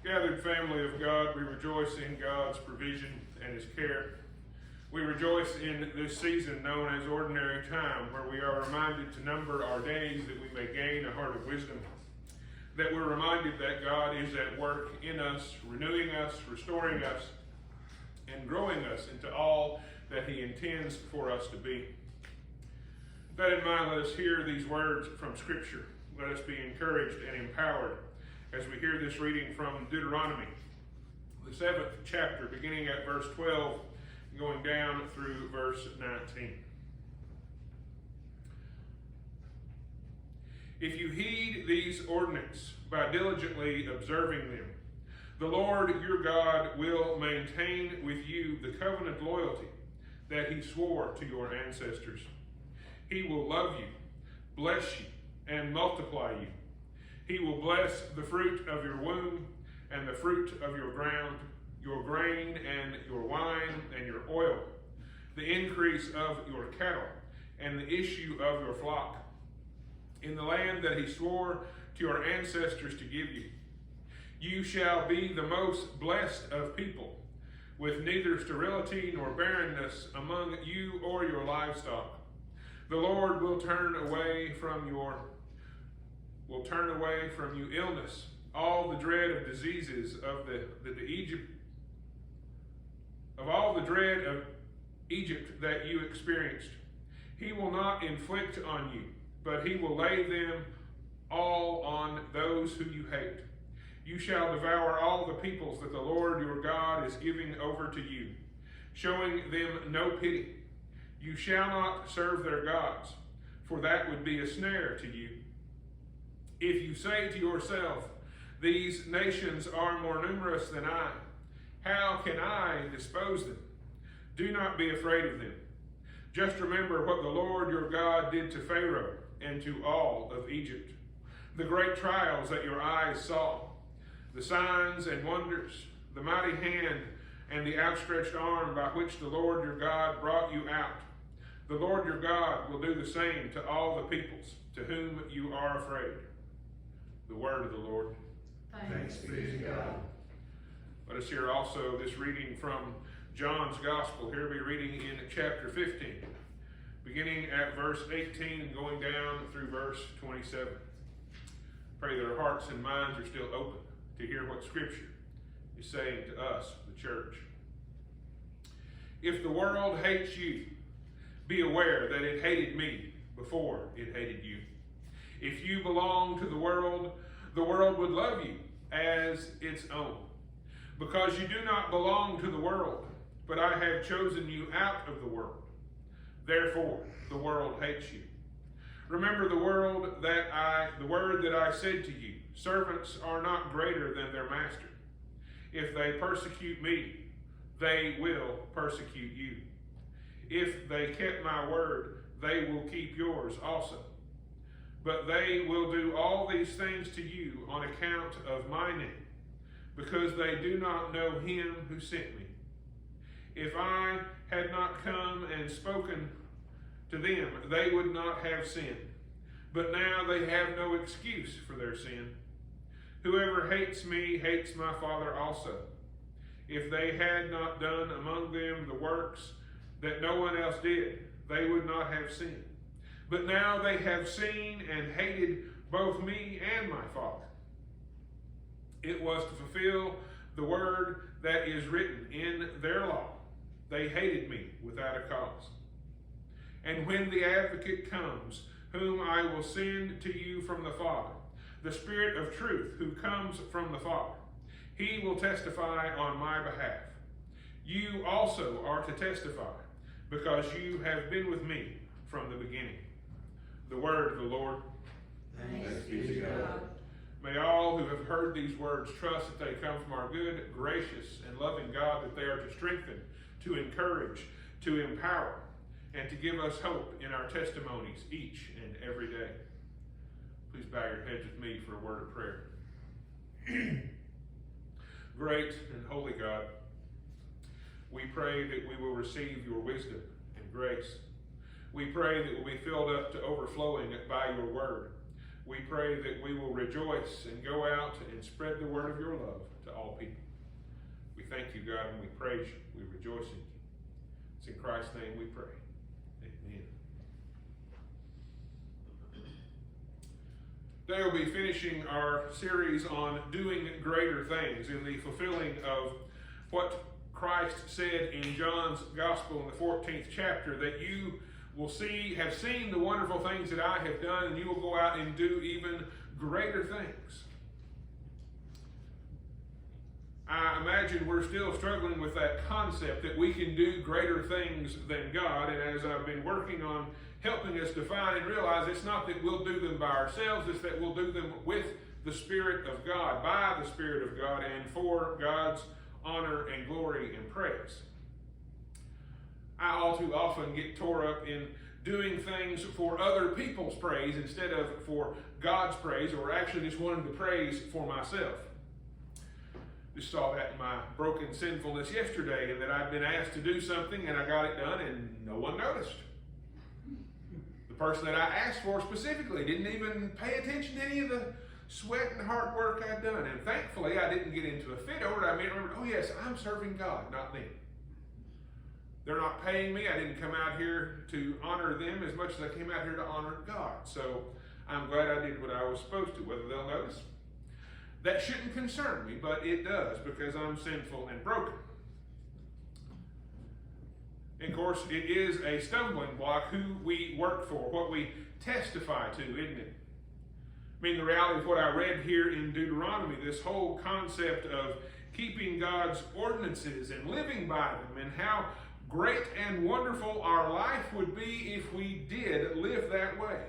Gathered family of God, we rejoice in God's provision and His care. We rejoice in this season known as ordinary time, where we are reminded to number our days that we may gain a heart of wisdom, that we're reminded that God is at work in us, renewing us, restoring us, and growing us into all that He intends for us to be. With that in mind, let us hear these words from Scripture. Let us be encouraged and empowered as we hear this reading from Deuteronomy, the 7th chapter, beginning at verse 12, going down through verse 19. If you heed these ordinances by diligently observing them, the Lord your God will maintain with you the covenant loyalty that He swore to your ancestors. He will love you, bless you, and multiply you. He will bless the fruit of your womb and the fruit of your ground, your grain and your wine and your oil, the increase of your cattle and the issue of your flock, in the land that He swore to your ancestors to give you. You shall be the most blessed of people, with neither sterility nor barrenness among you or your livestock. The Lord will turn away from you illness, all the dread of diseases of all the dread of Egypt that you experienced. He will not inflict on you, but He will lay them all on those who you hate. You shall devour all the peoples that the Lord your God is giving over to you, showing them no pity. You shall not serve their gods, for that would be a snare to you. If you say to yourself, these nations are more numerous than I, how can I dispose them? Do not be afraid of them. Just remember what the Lord your God did to Pharaoh and to all of Egypt, the great trials that your eyes saw, the signs and wonders, the mighty hand and the outstretched arm by which the Lord your God brought you out. The Lord your God will do the same to all the peoples to whom you are afraid. The word of the Lord. Thanks be to God. Let us hear also this reading from John's Gospel. Here we'll be reading in chapter 15, beginning at verse 18 and going down through verse 27. Pray that our hearts and minds are still open to hear what Scripture is saying to us, the church. If the world hates you, be aware that it hated me before it hated you. If you belong to the world would love you as its own. Because you do not belong to the world, but I have chosen you out of the world. Therefore, the world hates you. Remember the word that I said to you, servants are not greater than their master. If they persecute me, they will persecute you. If they kept my word, they will keep yours also. But they will do all these things to you on account of my name, because they do not know Him who sent me. If I had not come and spoken to them, they would not have sinned. But now they have no excuse for their sin. Whoever hates me hates my Father also. If they had not done among them the works that no one else did, they would not have sinned. But now they have seen and hated both me and my Father. It was to fulfill the word that is written in their law. They hated me without a cause. And when the advocate comes, whom I will send to you from the Father, the Spirit of truth who comes from the Father, He will testify on my behalf. You also are to testify, because you have been with me from the beginning. The word of the Lord. Thanks be to God. May all who have heard these words trust that they come from our good, gracious, and loving God, that they are to strengthen, to encourage, to empower, and to give us hope in our testimonies each and every day. Please bow your heads with me for a word of prayer. Great and holy God, we pray that we will receive your wisdom and grace. We pray that we'll be filled up to overflowing by your word, we pray that we will rejoice and go out and spread the word of your love to all people. We thank you, God, and we praise you. We rejoice in you. It's in Christ's name we pray. Amen. Today we'll be finishing our series on doing greater things in the fulfilling of what Christ said in John's Gospel in the 14th chapter, that you will have seen the wonderful things that I have done, and you will go out and do even greater things. I imagine we're still struggling with that concept that we can do greater things than God, and as I've been working on helping us define and realize, it's not that we'll do them by ourselves, it's that we'll do them with the Spirit of God, by the Spirit of God, and for God's honor and glory and praise. I all too often get tore up in doing things for other people's praise instead of for God's praise, or actually just wanting to praise for myself. Just saw that in my broken sinfulness yesterday, and that I'd been asked to do something and I got it done and no one noticed. The person that I asked for specifically didn't even pay attention to any of the sweat and hard work I'd done. And thankfully I didn't get into a fit over it. I remember, oh yes, I'm serving God, not them. They're not paying me. I didn't come out here to honor them as much as I came out here to honor God. So I'm glad I did what I was supposed to. Whether they'll notice, that shouldn't concern me, but it does, because I'm sinful and broken. And of course, it is a stumbling block who we work for, what we testify to, isn't it? I mean, the reality of what I read here in Deuteronomy, this whole concept of keeping God's ordinances and living by them, and how great and wonderful our life would be if we did live that way.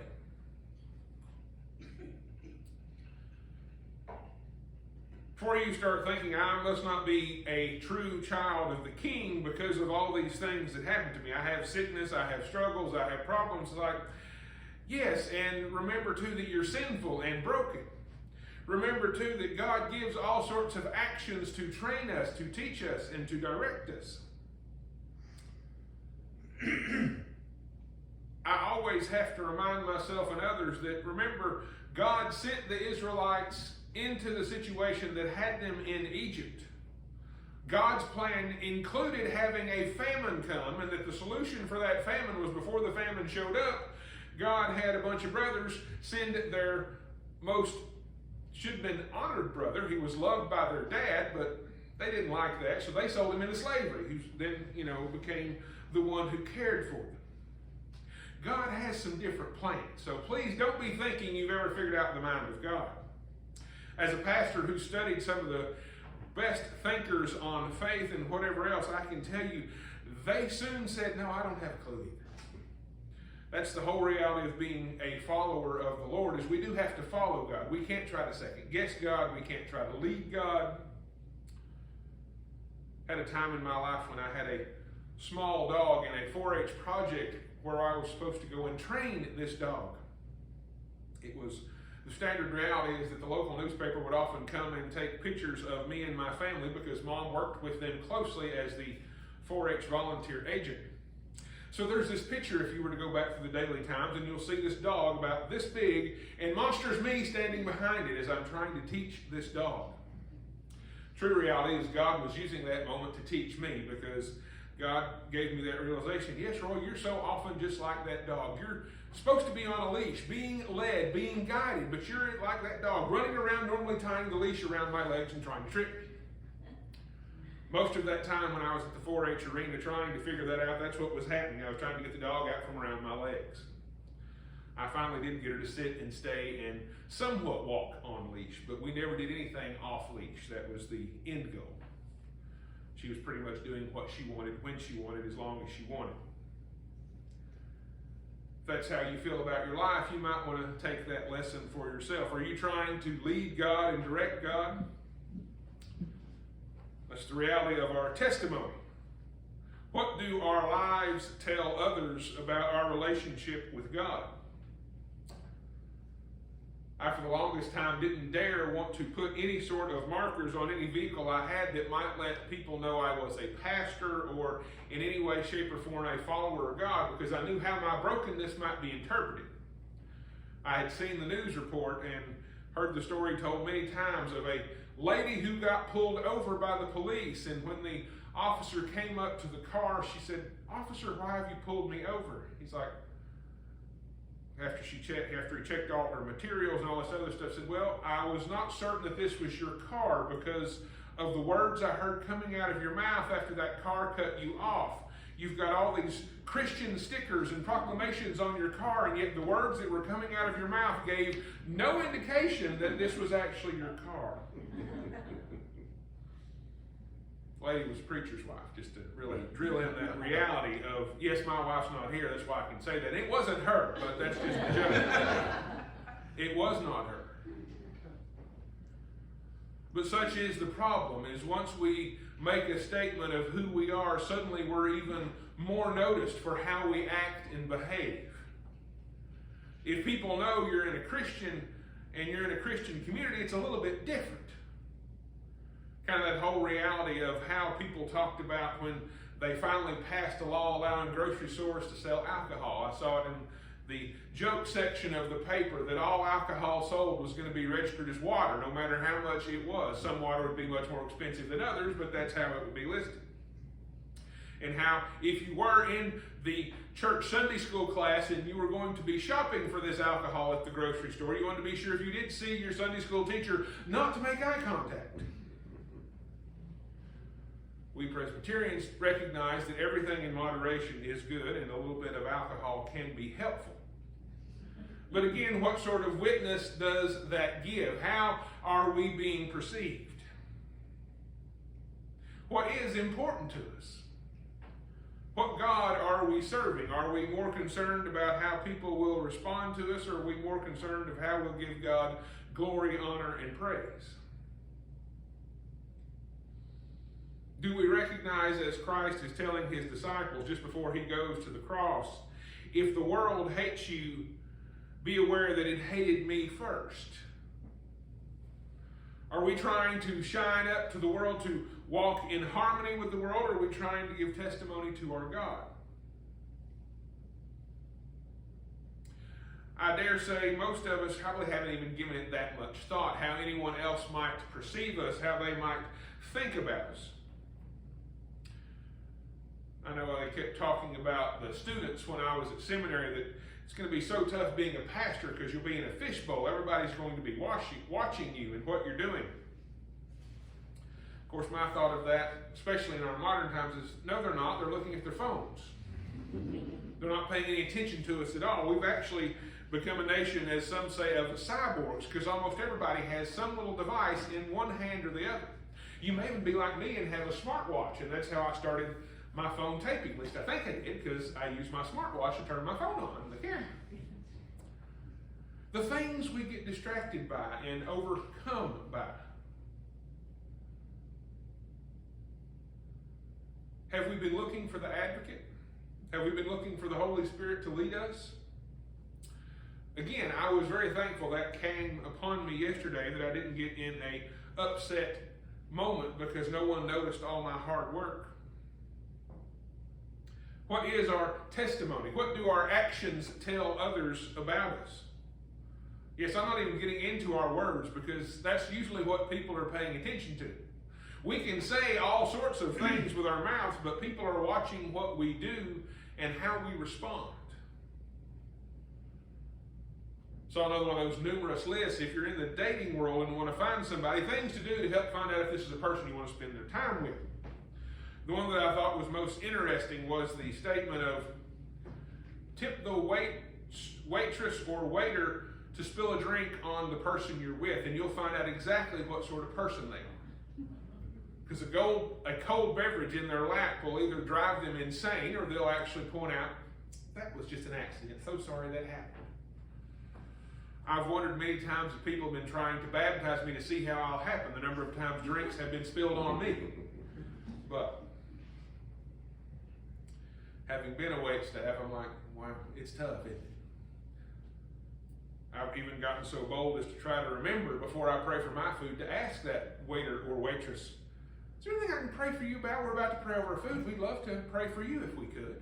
Before you start thinking, I must not be a true child of the King because of all these things that happened to me. I have sickness, I have struggles, I have problems. Like, yes, and remember too that you're sinful and broken. Remember too that God gives all sorts of actions to train us, to teach us, and to direct us. I always have to remind myself and others that, remember, God sent the Israelites into the situation that had them in Egypt. God's plan included having a famine come, and that the solution for that famine was, before the famine showed up, God had a bunch of brothers send their most should have been honored brother. He was loved by their dad, but they didn't like that, so they sold him into slavery, who then, became the one who cared for them. God has some different plans, so please don't be thinking you've ever figured out the mind of God. As a pastor who studied some of the best thinkers on faith and whatever else, I can tell you, they soon said, no, I don't have a clue either. That's the whole reality of being a follower of the Lord, is we do have to follow God. We can't try to second guess God. We can't try to lead God. I had a time in my life when I had a small dog in a 4-H project where I was supposed to go and train this dog. The standard reality is that the local newspaper would often come and take pictures of me and my family because Mom worked with them closely as the 4-H volunteer agent. So there's this picture, if you were to go back to the Daily Times, and you'll see this dog about this big, and monstrous me standing behind it as I'm trying to teach this dog. True reality is God was using that moment to teach me, because God gave me that realization. Yes, Roy, you're so often just like that dog. You're supposed to be on a leash, being led, being guided, but you're like that dog, running around, normally tying the leash around my legs and trying to trip me. Most of that time when I was at the 4-H arena trying to figure that out, that's what was happening. I was trying to get the dog out from around my legs. I finally did get her to sit and stay and somewhat walk on leash, but we never did anything off leash. That was the end goal. She was pretty much doing what she wanted, when she wanted, as long as she wanted. If that's how you feel about your life, you might want to take that lesson for yourself. Are you trying to lead God and direct God? That's the reality of our testimony. What do our lives tell others about our relationship with God? I, for the longest time, didn't dare want to put any sort of markers on any vehicle I had that might let people know I was a pastor or in any way, shape, or form a follower of God, because I knew how my brokenness might be interpreted. I had seen the news report and heard the story told many times of a lady who got pulled over by the police, and when the officer came up to the car, she said, "Officer, why have you pulled me over?" He's like, after he checked all her materials and all this other stuff, said, "Well, I was not certain that this was your car because of the words I heard coming out of your mouth after that car cut you off. You've got all these Christian stickers and proclamations on your car, and yet the words that were coming out of your mouth gave no indication that this was actually your car." Lady was a preacher's wife, just to really drill in that reality of, yes, my wife's not here, that's why I can say that. It wasn't her, but that's just a joke. It was not her. But such is the problem, is once we make a statement of who we are, suddenly we're even more noticed for how we act and behave. If people know you're in a Christian and you're in a Christian community, it's a little bit different. Kind of that whole reality of how people talked about when they finally passed a law allowing grocery stores to sell alcohol. I saw it in the joke section of the paper that all alcohol sold was going to be registered as water, no matter how much it was. Some water would be much more expensive than others, but that's how it would be listed. And how if you were in the church Sunday school class and you were going to be shopping for this alcohol at the grocery store, you wanted to be sure if you did see your Sunday school teacher not to make eye contact. We Presbyterians recognize that everything in moderation is good and a little bit of alcohol can be helpful. But again, what sort of witness does that give? How are we being perceived? What is important to us? What God are we serving? Are we more concerned about how people will respond to us, or are we more concerned of how we'll give God glory, honor, and praise? Do we recognize, as Christ is telling his disciples just before he goes to the cross, if the world hates you, be aware that it hated me first? Are we trying to shine up to the world, to walk in harmony with the world, or are we trying to give testimony to our God? I dare say most of us probably haven't even given it that much thought, how anyone else might perceive us, how they might think about us. I know they kept talking about the students when I was at seminary that it's going to be so tough being a pastor because you'll be in a fishbowl. Everybody's going to be watching you and what you're doing. Of course, my thought of that, especially in our modern times, is no, they're not. They're looking at their phones. They're not paying any attention to us at all. We've actually become a nation, as some say, of cyborgs, because almost everybody has some little device in one hand or the other. You may even be like me and have a smartwatch, and that's how I started my phone taping. At least I think I did, because I use my smartwatch to turn my phone on, the camera. The things we get distracted by and overcome by. Have we been looking for the advocate? Have we been looking for the Holy Spirit to lead us? Again, I was very thankful that came upon me yesterday, that I didn't get in a upset moment because no one noticed all my hard work. What is our testimony? What do our actions tell others about us? Yes, I'm not even getting into our words because that's usually what people are paying attention to. We can say all sorts of things with our mouths, but people are watching what we do and how we respond. So another one of those numerous lists, if you're in the dating world and want to find somebody, things to do to help find out if this is a person you want to spend their time with. The one that I thought was most interesting was the statement of tip the waitress or waiter to spill a drink on the person you're with, and you'll find out exactly what sort of person they are. Because a cold beverage in their lap will either drive them insane, or they'll actually point out, that was just an accident, so sorry that happened. I've wondered many times if people have been trying to baptize me to see how I'll happen, the number of times drinks have been spilled on me. But having been a wait staff, I'm like, wow, it's tough, isn't it? I've even gotten so bold as to try to remember before I pray for my food to ask that waiter or waitress, is there anything I can pray for you about? We're about to pray over our food. We'd love to pray for you if we could.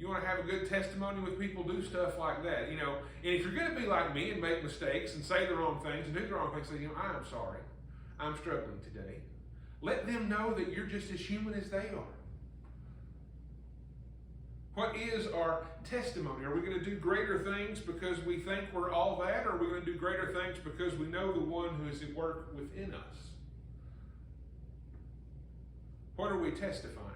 You want to have a good testimony with people, do stuff like that. And if you're going to be like me and make mistakes and say the wrong things and do the wrong things, say, I'm sorry. I'm struggling today. Let them know that you're just as human as they are. What is our testimony? Are we going to do greater things because we think we're all that, or are we going to do greater things because we know the one who is at work within us? What are we testifying to?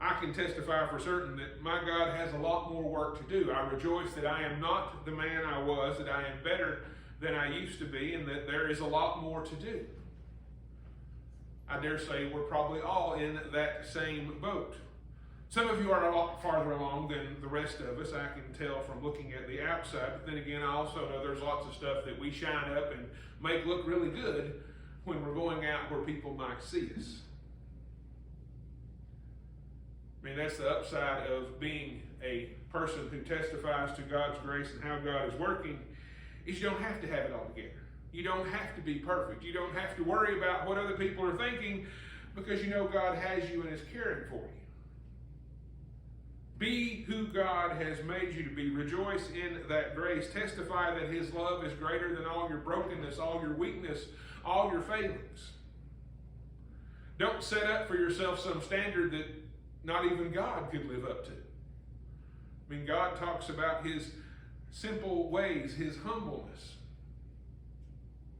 I can testify for certain that my God has a lot more work to do. I rejoice that I am not the man I was, that I am better than I used to be, and that there is a lot more to do. I dare say we're probably all in that same boat. Some of you are a lot farther along than the rest of us. I can tell from looking at the outside. But then again, I also know there's lots of stuff that we shine up and make look really good when we're going out where people might see us. I mean, that's the upside of being a person who testifies to God's grace and how God is working, is you don't have to have it all together. You don't have to be perfect. You don't have to worry about what other people are thinking, because you know God has you and is caring for you. Be who God has made you to be. Rejoice in that grace. Testify that His love is greater than all your brokenness, all your weakness, all your failings. Don't set up for yourself some standard that not even God could live up to. I mean, God talks about His simple ways, His humbleness.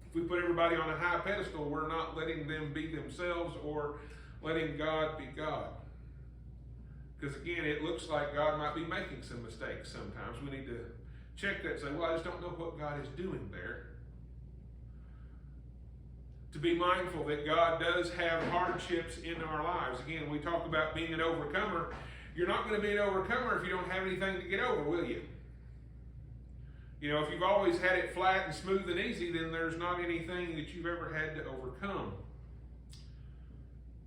If we put everybody on a high pedestal, we're not letting them be themselves or letting God be God. Because again, it looks like God might be making some mistakes sometimes. We need to check that and say, well, I just don't know what God is doing there. To be mindful that God does have hardships in our lives. Again, we talk about being an overcomer. You're not going to be an overcomer if you don't have anything to get over, will you? If you've always had it flat and smooth and easy, then there's not anything that you've ever had to overcome.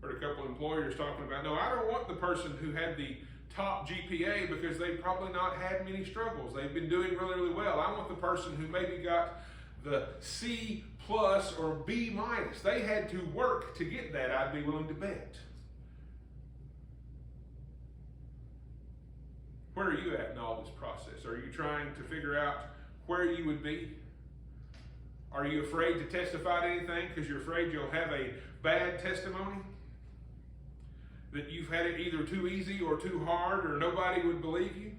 Heard a couple of employers talking about, no, I don't want the person who had the top GPA because they've probably not had many struggles. They've been doing really, really well. I want the person who maybe got the C+ or B-. They had to work to get that, I'd be willing to bet. Where are you at in all this process? Are you trying to figure out where you would be? Are you afraid to testify to anything because you're afraid you'll have a bad testimony? That you've had it either too easy or too hard, or nobody would believe you?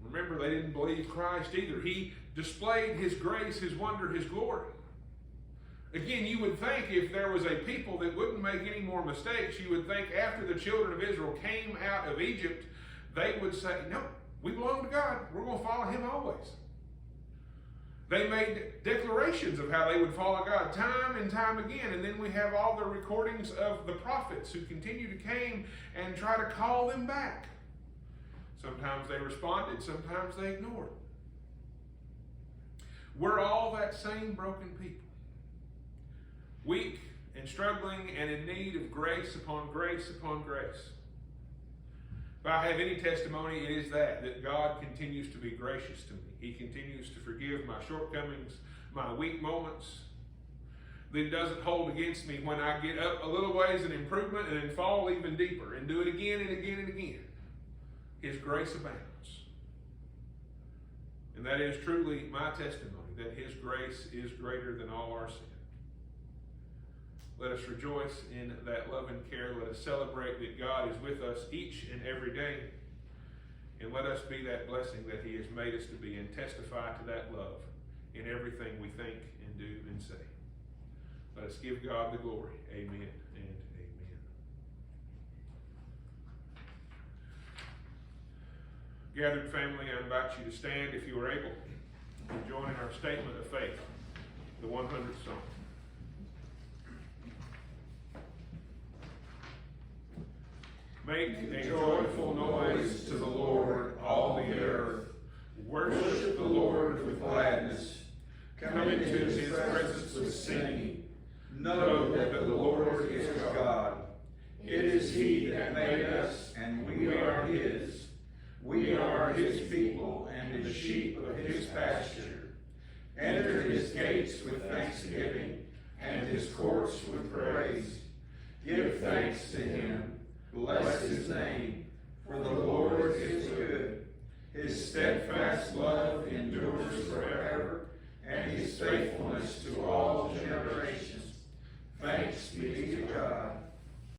Remember, they didn't believe Christ either. He displayed His grace, His wonder, His glory. Again, you would think if there was a people that wouldn't make any more mistakes, you would think after the children of Israel came out of Egypt, they would say, no, we belong to God. We're going to follow Him always. They made declarations of how they would follow God time and time again. And then we have all the recordings of the prophets who continue to come and try to call them back. Sometimes they responded, sometimes they ignored. We're all that same broken people. Weak and struggling and in need of grace upon grace upon grace. If I have any testimony, it is that God continues to be gracious to me. He continues to forgive my shortcomings, my weak moments. That He doesn't hold against me when I get up a little ways in improvement and then fall even deeper and do it again and again and again. His grace abounds. And that is truly my testimony, that His grace is greater than all our sin. Let us rejoice in that love and care. Let us celebrate that God is with us each and every day. And let us be that blessing that He has made us to be, and testify to that love in everything we think and do and say. Let us give God the glory. Amen and amen. Gathered family, I invite you to stand if you are able and join in our statement of faith, the 100th song. Make a joyful noise to the Lord, all the earth. Worship the Lord with gladness. Come into His presence with singing. Know that the Lord is God. It is He that made us, and we are His. We are His people and the sheep of His pasture. Enter His gates with thanksgiving and His courts with praise. Give thanks to Him. Bless his name, for the Lord is good. His steadfast love endures forever, and his faithfulness to all generations.